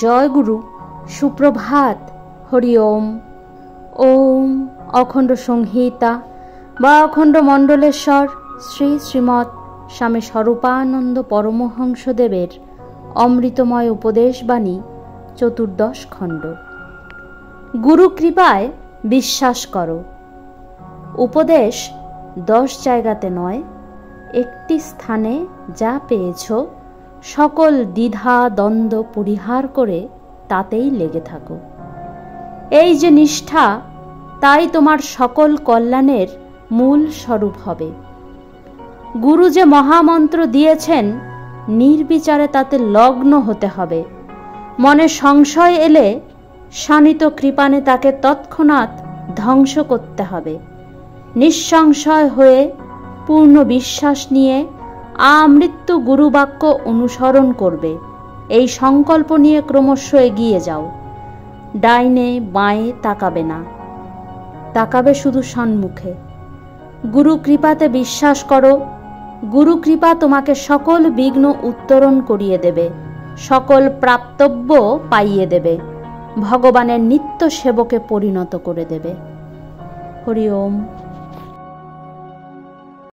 জয় গুরু, সুপ্রভাত। হরি ওম। ওম অখণ্ড সংহিতা বা অখণ্ড মণ্ডলেশ্বর শ্রী শ্রীমৎ স্বামী স্বরূপানন্দ পরমহংসদেবের অমৃতময় উপদেশবাণী, চতুর্দশ খণ্ড। গুরু কৃপায় বিশ্বাস করো। উপদেশ 10 জায়গাতে নয়, একটি স্থানে যা পেয়েছ সকল দ্বিধা দ্বন্দ্ব পরিহার করে তাতেই লেগে থাকো। এই যে নিষ্ঠা, তাই তোমার সকল কল্যাণের মূল স্বরূপ হবে। গুরু যে মহামন্ত্র দিয়েছেন, নির্বিচারে তাতে লগ্ন হতে হবে। মনে সংশয় এলে শানিত কৃপানে তাকে তৎক্ষণাৎ ধ্বংস করতে হবে। নিঃসংশয় হয়ে পূর্ণ বিশ্বাস নিয়ে আমৃত্যু গুরুবাক্য অনুসরণ করবে। এই সংকল্প নিয়ে ক্রমশ এগিয়ে যাও। ডাইনে বাঁয়ে তাকাবে না, তাকাবে শুধু সম্মুখে। গুরু কৃপাতে বিশ্বাস করো। গুরু কৃপা তোমাকে সকল বিঘ্ন উত্তরণ করিয়ে দেবে, সকল প্রাপ্তব্য পাইয়ে দেবে, ভগবানের নিত্য সেবকে পরিণত করে দেবে। হরি ওম।